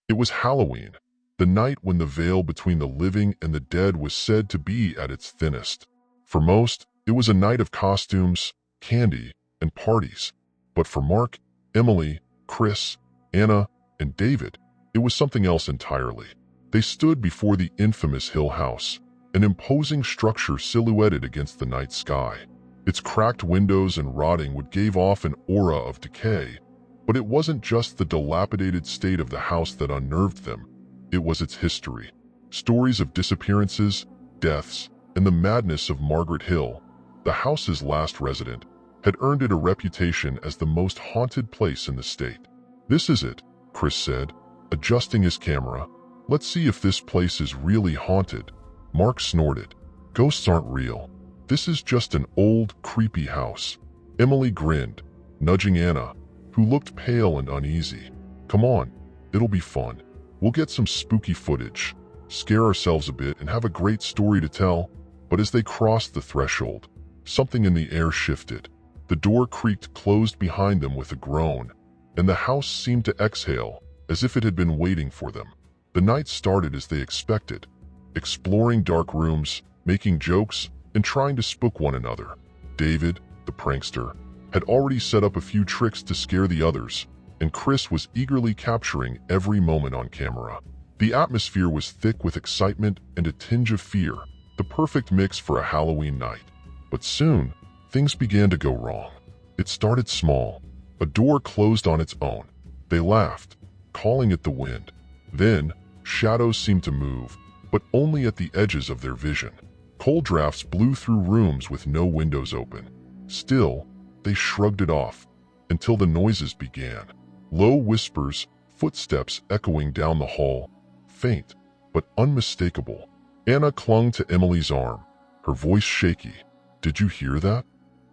It was Halloween, the night when the veil between the living and the dead was said to be at its thinnest. For most, it was a night of costumes, candy, and parties. But for Mark, Emily, Chris, Anna, and David, it was something else entirely. They stood before the infamous Hill House, an imposing structure silhouetted against the night sky. Its cracked windows and rotting wood gave off an aura of decay, but it wasn't just the dilapidated state of the house that unnerved them. It was its history. Stories of disappearances, deaths, and the madness of Margaret Hill, the house's last resident, had earned it a reputation as the most haunted place in the state. "This is it," Chris said, adjusting his camera. "Let's see if this place is really haunted." Mark snorted. "Ghosts aren't real. This is just an old, creepy house." Emily grinned, nudging Anna, who looked pale and uneasy. "Come on, it'll be fun. We'll get some spooky footage, scare ourselves a bit, and have a great story to tell." But as they crossed the threshold, something in the air shifted. The door creaked closed behind them with a groan, and the house seemed to exhale as if it had been waiting for them. The night started as they expected, exploring dark rooms, making jokes, and trying to spook one another. David, the prankster, had already set up a few tricks to scare the others, and Chris was eagerly capturing every moment on camera. The atmosphere was thick with excitement and a tinge of fear, the perfect mix for a Halloween night. But soon, things began to go wrong. It started small. A door closed on its own. They laughed, calling it the wind. Then, shadows seemed to move, but only at the edges of their vision. Cold drafts blew through rooms with no windows open. Still, they shrugged it off until the noises began. Low whispers, footsteps echoing down the hall, faint but unmistakable. Anna clung to Emily's arm, her voice shaky. "Did you hear that?"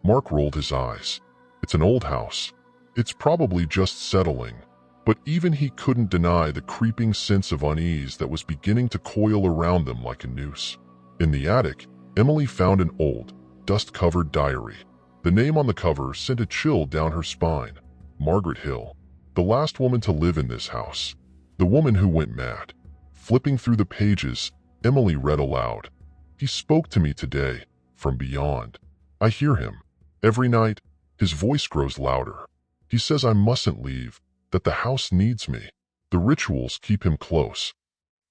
Mark rolled his eyes. "It's an old house. It's probably just settling." But even he couldn't deny the creeping sense of unease that was beginning to coil around them like a noose. In the attic, Emily found an old, dust-covered diary. The name on the cover sent a chill down her spine. Margaret Hill, the last woman to live in this house. The woman who went mad. Flipping through the pages, Emily read aloud. "He spoke to me today, from beyond. I hear him. Every night, his voice grows louder. He says I mustn't leave, that the house needs me. The rituals keep him close."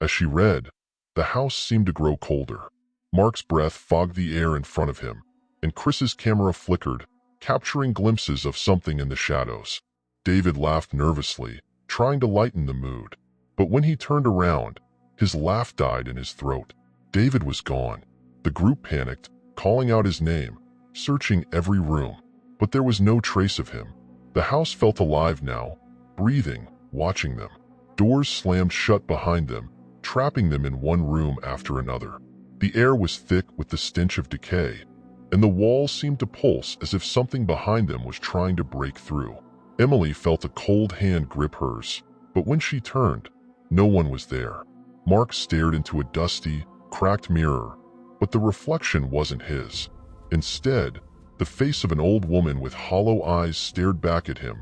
As she read, the house seemed to grow colder. Mark's breath fogged the air in front of him, and Chris's camera flickered, capturing glimpses of something in the shadows. David laughed nervously, trying to lighten the mood. But when he turned around, his laugh died in his throat. David was gone. The group panicked, calling out his name, searching every room. But there was no trace of him. The house felt alive now, breathing, watching them. Doors slammed shut behind them, trapping them in one room after another. The air was thick with the stench of decay, and the walls seemed to pulse as if something behind them was trying to break through. Emily felt a cold hand grip hers, but when she turned, no one was there. Mark stared into a dusty, cracked mirror, but the reflection wasn't his. Instead, the face of an old woman with hollow eyes stared back at him,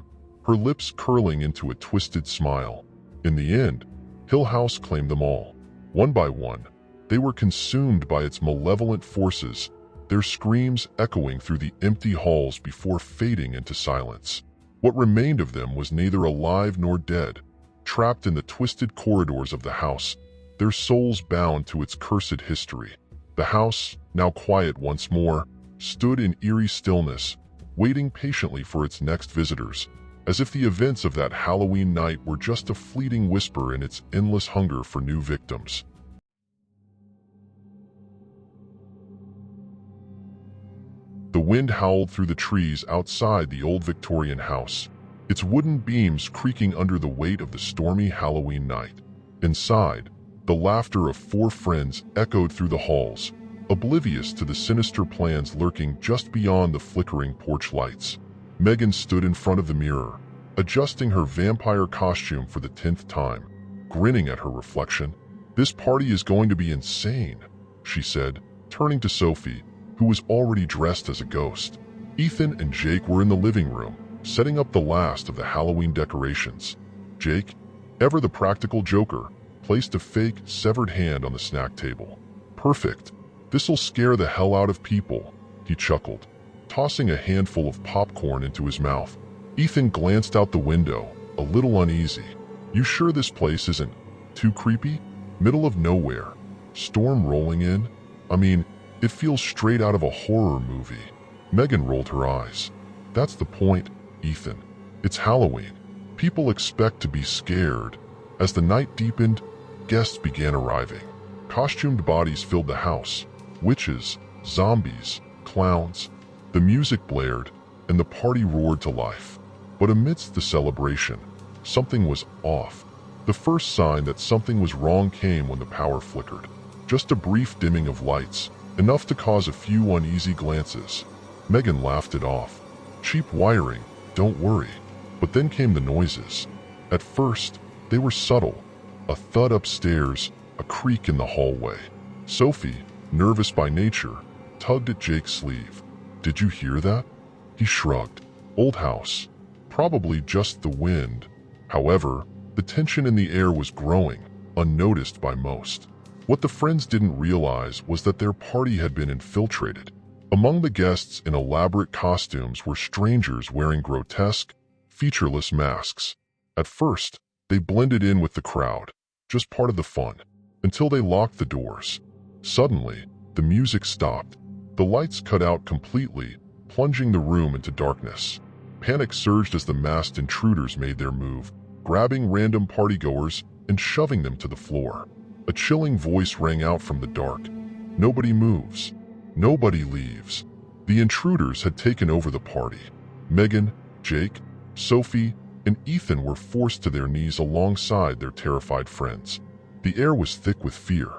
her lips curling into a twisted smile. In the end, Hill House claimed them all. One by one, they were consumed by its malevolent forces, their screams echoing through the empty halls before fading into silence. What remained of them was neither alive nor dead, trapped in the twisted corridors of the house, their souls bound to its cursed history. The house, now quiet once more, stood in eerie stillness, waiting patiently for its next visitors, as if the events of that Halloween night were just a fleeting whisper in its endless hunger for new victims. The wind howled through the trees outside the old Victorian house, its wooden beams creaking under the weight of the stormy Halloween night. Inside, the laughter of four friends echoed through the halls, oblivious to the sinister plans lurking just beyond the flickering porch lights. Megan stood in front of the mirror, adjusting her vampire costume for the 10th time, grinning at her reflection. "This party is going to be insane," she said, turning to Sophie, who was already dressed as a ghost. Ethan and Jake were in the living room, setting up the last of the Halloween decorations. "Jake, Ever the practical joker placed a fake, severed hand on the snack table. Perfect. This'll scare the hell out of people, he chuckled, tossing a handful of popcorn into his mouth. Ethan glanced out the window, a little uneasy. You sure this place isn't too creepy? Middle of nowhere. Storm rolling in? I mean, it feels straight out of a horror movie. Megan rolled her eyes. That's the point, Ethan. It's Halloween. People expect to be scared. As the night deepened, guests began arriving. Costumed bodies filled the house. Witches, zombies, clowns. The music blared, and the party roared to life. But amidst the celebration, something was off. The first sign that something was wrong came when the power flickered. Just a brief dimming of lights, enough to cause a few uneasy glances. Megan laughed it off. Cheap wiring, don't worry. But then came the noises. At first, they were subtle. A thud upstairs, a creak in the hallway. Sophie, nervous by nature, tugged at Jake's sleeve. Did you hear that? He shrugged. Old house. Probably just the wind. However, the tension in the air was growing, unnoticed by most. What the friends didn't realize was that their party had been infiltrated. Among the guests in elaborate costumes were strangers wearing grotesque, featureless masks. At first, they blended in with the crowd, just part of the fun, until they locked the doors. Suddenly, the music stopped. The lights cut out completely, plunging the room into darkness. Panic surged as the masked intruders made their move, grabbing random partygoers and shoving them to the floor. A chilling voice rang out from the dark. Nobody moves. Nobody leaves. The intruders had taken over the party. Megan, Jake, Sophie, and Ethan were forced to their knees alongside their terrified friends. The air was thick with fear.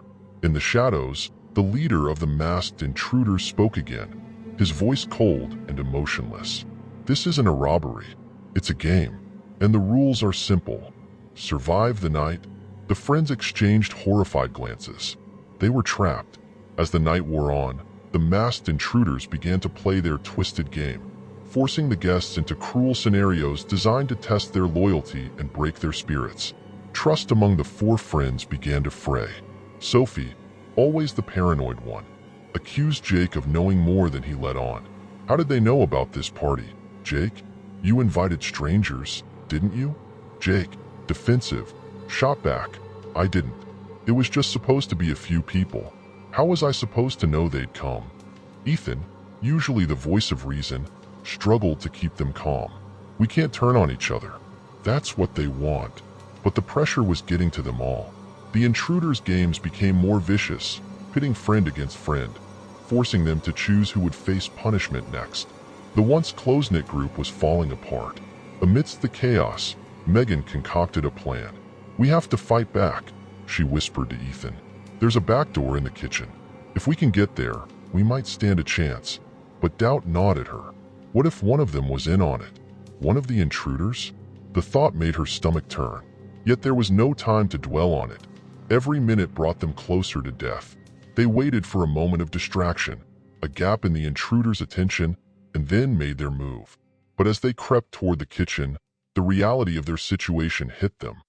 In the shadows, the leader of the masked intruders spoke again, his voice cold and emotionless. This isn't a robbery. It's a game, and the rules are simple. Survive the night. The friends exchanged horrified glances. They were trapped. As the night wore on, the masked intruders began to play their twisted game, forcing the guests into cruel scenarios designed to test their loyalty and break their spirits. Trust among the four friends began to fray. Sophie, always the paranoid one, accused Jake of knowing more than he let on. How did they know about this party? Jake, you invited strangers, didn't you? Jake, defensive, shot back. I didn't. It was just supposed to be a few people. How was I supposed to know they'd come? Ethan, usually the voice of reason, struggled to keep them calm. We can't turn on each other. That's what they want. But the pressure was getting to them all. The intruders' games became more vicious, pitting friend against friend, forcing them to choose who would face punishment next. The once close-knit group was falling apart. Amidst the chaos, Megan concocted a plan. We have to fight back, she whispered to Ethan. There's a back door in the kitchen. If we can get there, we might stand a chance. But doubt gnawed at her. What if one of them was in on it? One of the intruders? The thought made her stomach turn. Yet there was no time to dwell on it. Every minute brought them closer to death. They waited for a moment of distraction, a gap in the intruder's attention, and then made their move. But as they crept toward the kitchen, the reality of their situation hit them.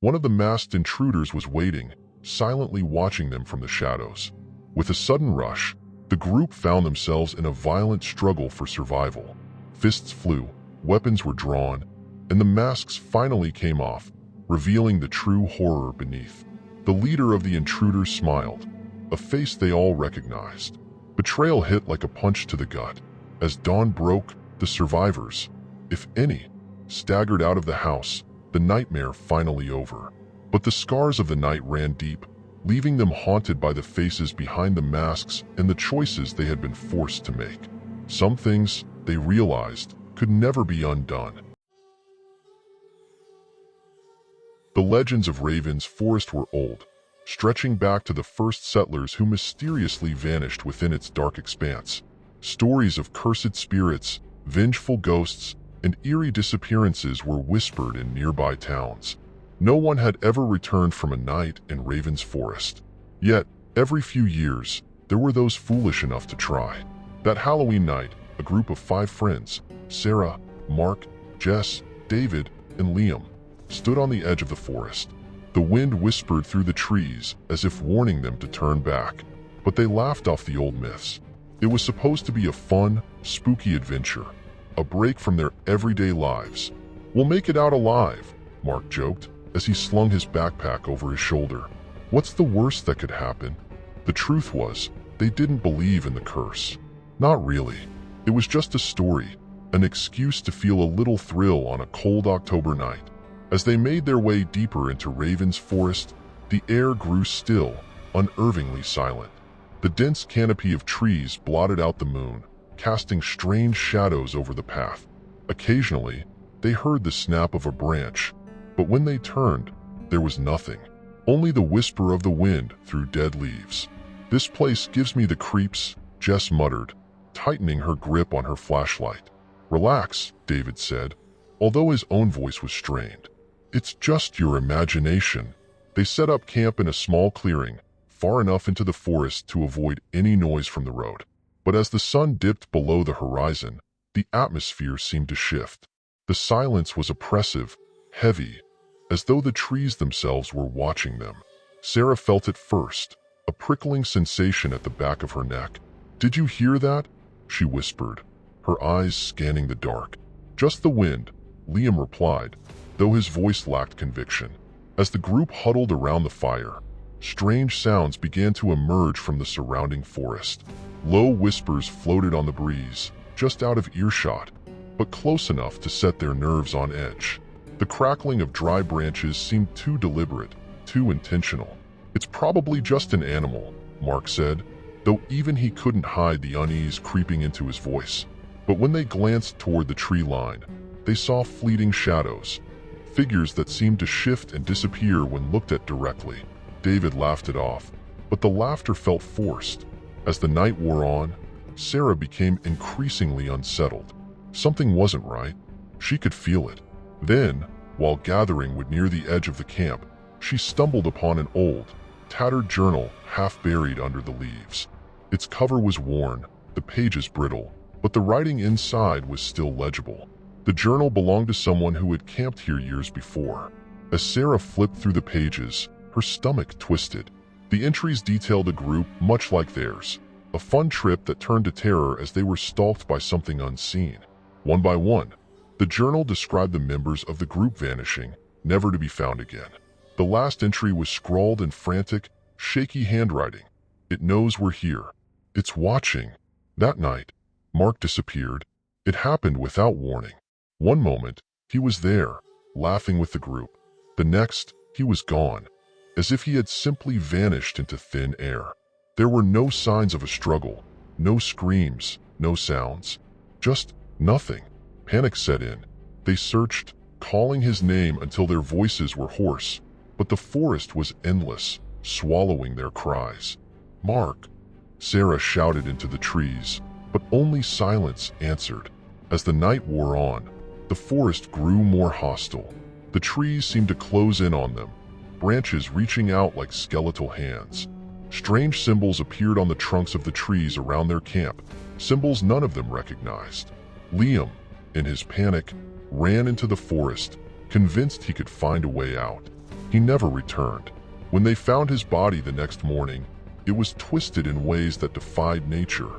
One of the masked intruders was waiting, silently watching them from the shadows. With a sudden rush, the group found themselves in a violent struggle for survival. Fists flew, weapons were drawn, and the masks finally came off, revealing the true horror beneath. The leader of the intruders smiled, a face they all recognized. Betrayal hit like a punch to the gut. As dawn broke, the survivors, if any, staggered out of the house, the nightmare finally over. But the scars of the night ran deep, leaving them haunted by the faces behind the masks and the choices they had been forced to make. Some things, they realized, could never be undone. The legends of Raven's Forest were old, stretching back to the first settlers who mysteriously vanished within its dark expanse. Stories of cursed spirits, vengeful ghosts, and eerie disappearances were whispered in nearby towns. No one had ever returned from a night in Raven's Forest. Yet, every few years, there were those foolish enough to try. That Halloween night, a group of 5 friends, Sarah, Mark, Jess, David, and Liam, stood on the edge of the forest. The wind whispered through the trees as if warning them to turn back, but they laughed off the old myths. It was supposed to be a fun, spooky adventure, a break from their everyday lives. "We'll make it out alive," Mark joked as he slung his backpack over his shoulder. What's the worst that could happen? The truth was, they didn't believe in the curse. Not really. It was just a story, an excuse to feel a little thrill on a cold October night. As they made their way deeper into Raven's Forest, the air grew still, unnervingly silent. The dense canopy of trees blotted out the moon, casting strange shadows over the path. Occasionally, they heard the snap of a branch, but when they turned, there was nothing. Only the whisper of the wind through dead leaves. "This place gives me the creeps," Jess muttered, tightening her grip on her flashlight. "Relax," David said, although his own voice was strained. "It's just your imagination." They set up camp in a small clearing, far enough into the forest to avoid any noise from the road. But as the sun dipped below the horizon, the atmosphere seemed to shift. The silence was oppressive, heavy, as though the trees themselves were watching them. Sarah felt it first, a prickling sensation at the back of her neck. "Did you hear that?" she whispered, her eyes scanning the dark. "Just the wind," Liam replied, though his voice lacked conviction. As the group huddled around the fire, strange sounds began to emerge from the surrounding forest. Low whispers floated on the breeze, just out of earshot, but close enough to set their nerves on edge. The crackling of dry branches seemed too deliberate, too intentional. "It's probably just an animal," Mark said, though even he couldn't hide the unease creeping into his voice. But when they glanced toward the tree line, they saw fleeting shadows, figures that seemed to shift and disappear when looked at directly. David laughed it off, but the laughter felt forced. As the night wore on, Sarah became increasingly unsettled. Something wasn't right. She could feel it. Then, while gathering wood near the edge of the camp, she stumbled upon an old, tattered journal half buried under the leaves. Its cover was worn, the pages brittle, but the writing inside was still legible. The journal belonged to someone who had camped here years before. As Sarah flipped through the pages, her stomach twisted. The entries detailed a group much like theirs, a fun trip that turned to terror as they were stalked by something unseen. One by one, the journal described the members of the group vanishing, never to be found again. The last entry was scrawled in frantic, shaky handwriting. "It knows we're here. It's watching." That night, Mark disappeared. It happened without warning. One moment, he was there, laughing with the group. The next, he was gone, as if he had simply vanished into thin air. There were no signs of a struggle, no screams, no sounds, just nothing. Panic set in. They searched, calling his name until their voices were hoarse, but the forest was endless, swallowing their cries. "Mark!" Sarah shouted into the trees, but only silence answered. As the night wore on, the forest grew more hostile. The trees seemed to close in on them, branches reaching out like skeletal hands. Strange symbols appeared on the trunks of the trees around their camp, symbols none of them recognized. Liam, in his panic, ran into the forest, convinced he could find a way out. He never returned. When they found his body the next morning, it was twisted in ways that defied nature,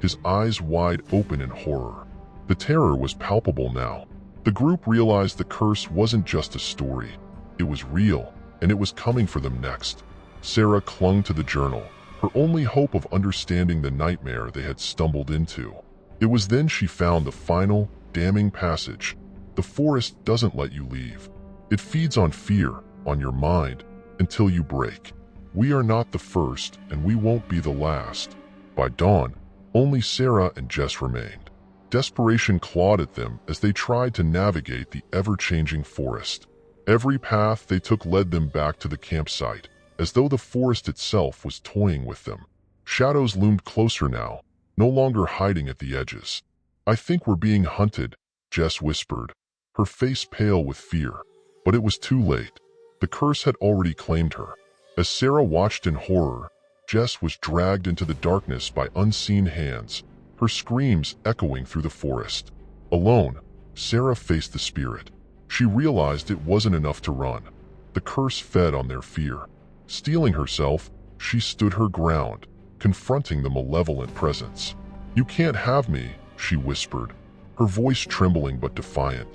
his eyes wide open in horror. The terror was palpable now. The group realized the curse wasn't just a story. It was real, and it was coming for them next. Sarah clung to the journal, her only hope of understanding the nightmare they had stumbled into. It was then she found the final, damning passage. "The forest doesn't let you leave. It feeds on fear, on your mind, until you break. We are not the first, and we won't be the last." By dawn, only Sarah and Jess remained. Desperation clawed at them as they tried to navigate the ever-changing forest. Every path they took led them back to the campsite, as though the forest itself was toying with them. Shadows loomed closer now, no longer hiding at the edges. "I think we're being hunted," Jess whispered, her face pale with fear. But it was too late. The curse had already claimed her. As Sarah watched in horror, Jess was dragged into the darkness by unseen hands, her screams echoing through the forest. Alone, Sarah faced the spirit. She realized it wasn't enough to run. The curse fed on their fear. Steeling herself, she stood her ground, confronting the malevolent presence. "You can't have me," she whispered, her voice trembling but defiant.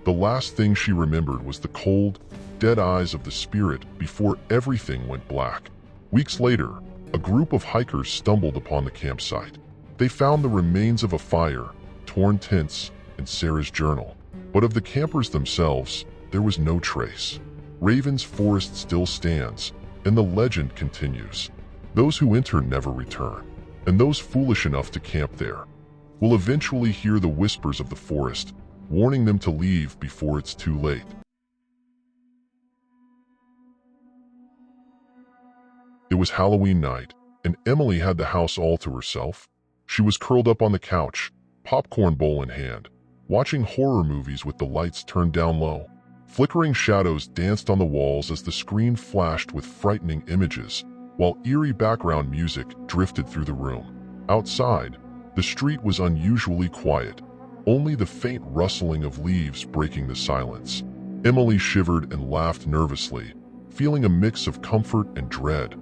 The last thing she remembered was the cold, dead eyes of the spirit before everything went black. Weeks later, a group of hikers stumbled upon the campsite. They found the remains of a fire, torn tents, and Sarah's journal. But of the campers themselves, there was no trace. Raven's Forest still stands, and the legend continues. Those who enter never return, and those foolish enough to camp there will eventually hear the whispers of the forest, warning them to leave before it's too late. It was Halloween night, and Emily had the house all to herself. She was curled up on the couch, popcorn bowl in hand, watching horror movies with the lights turned down low. Flickering shadows danced on the walls as the screen flashed with frightening images, while eerie background music drifted through the room. Outside, the street was unusually quiet, only the faint rustling of leaves breaking the silence. Emily shivered and laughed nervously, feeling a mix of comfort and dread,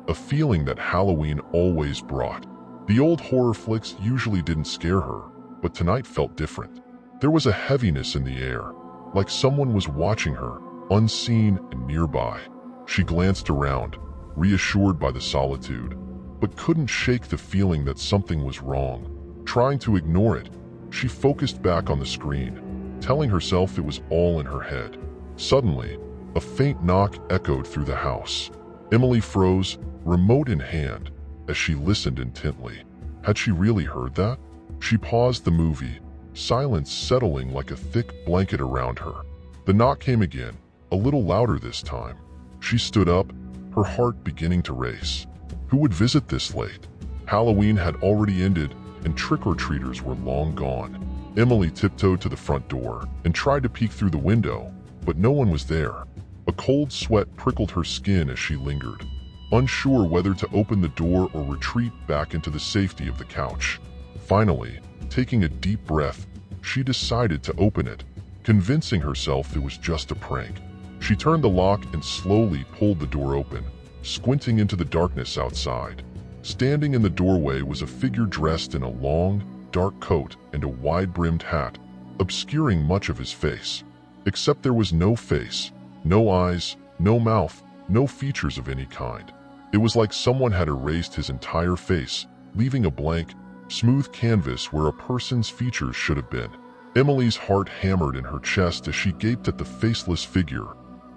a feeling that Halloween always brought. The old horror flicks usually didn't scare her, but tonight felt different. There was a heaviness in the air, like someone was watching her, unseen and nearby. She glanced around, reassured by the solitude, but couldn't shake the feeling that something was wrong. Trying to ignore it, she focused back on the screen, telling herself it was all in her head. Suddenly, a faint knock echoed through the house. Emily froze, remote in hand, as she listened intently. Had she really heard that? She paused the movie, silence settling like a thick blanket around her. The knock came again, a little louder this time. She stood up, her heart beginning to race. Who would visit this late? Halloween had already ended, and trick-or-treaters were long gone. Emily tiptoed to the front door and tried to peek through the window, but no one was there. A cold sweat prickled her skin as she lingered, unsure whether to open the door or retreat back into the safety of the couch. Finally, taking a deep breath, she decided to open it, convincing herself it was just a prank. She turned the lock and slowly pulled the door open, squinting into the darkness outside. Standing in the doorway was a figure dressed in a long, dark coat and a wide-brimmed hat, obscuring much of his face. Except there was no face, no eyes, no mouth, no features of any kind. It was like someone had erased his entire face, leaving a blank, smooth canvas where a person's features should have been. Emily's heart hammered in her chest as she gaped at the faceless figure,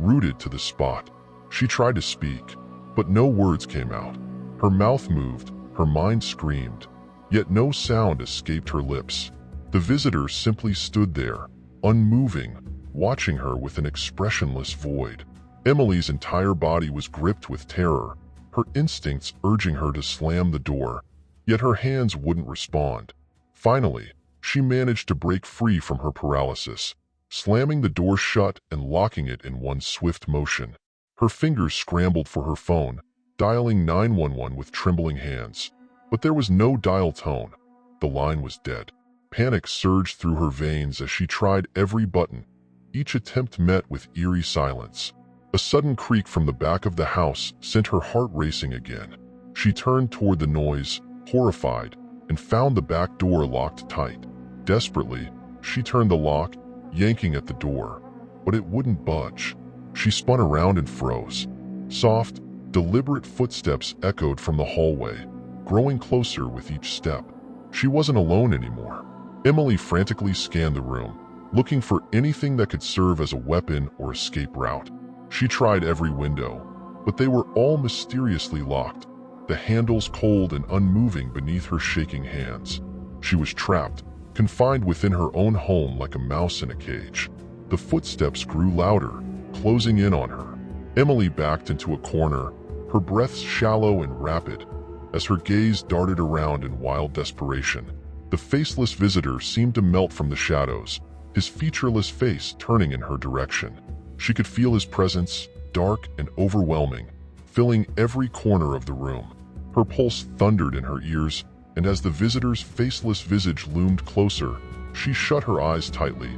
rooted to the spot. She tried to speak, but no words came out. Her mouth moved, her mind screamed, yet no sound escaped her lips. The visitor simply stood there, unmoving, watching her with an expressionless void. Emily's entire body was gripped with terror, her instincts urging her to slam the door, yet her hands wouldn't respond. Finally, she managed to break free from her paralysis, slamming the door shut and locking it in one swift motion. Her fingers scrambled for her phone, dialing 911 with trembling hands. But there was no dial tone. The line was dead. Panic surged through her veins as she tried every button, each attempt met with eerie silence. A sudden creak from the back of the house sent her heart racing again. She turned toward the noise, horrified, and found the back door locked tight. Desperately, she turned the lock, yanking at the door, but it wouldn't budge. She spun around and froze. Soft, deliberate footsteps echoed from the hallway, growing closer with each step. She wasn't alone anymore. Emily frantically scanned the room, looking for anything that could serve as a weapon or escape route. She tried every window, but they were all mysteriously locked, the handles cold and unmoving beneath her shaking hands. She was trapped, confined within her own home like a mouse in a cage. The footsteps grew louder, closing in on her. Emily backed into a corner, her breaths shallow and rapid, as her gaze darted around in wild desperation. The faceless visitor seemed to melt from the shadows, his featureless face turning in her direction. She could feel his presence, dark and overwhelming, filling every corner of the room. Her pulse thundered in her ears, and as the visitor's faceless visage loomed closer, she shut her eyes tightly,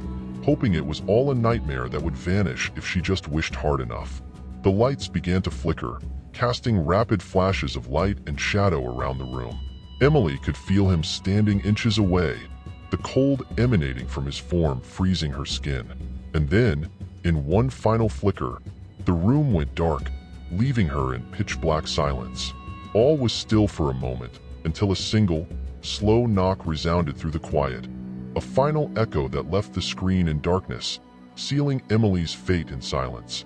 hoping it was all a nightmare that would vanish if she just wished hard enough. The lights began to flicker, casting rapid flashes of light and shadow around the room. Emily could feel him standing inches away, the cold emanating from his form freezing her skin. And then, in one final flicker, the room went dark, leaving her in pitch-black silence. All was still for a moment, until a single, slow knock resounded through the quiet, a final echo that left the screen in darkness, sealing Emily's fate in silence.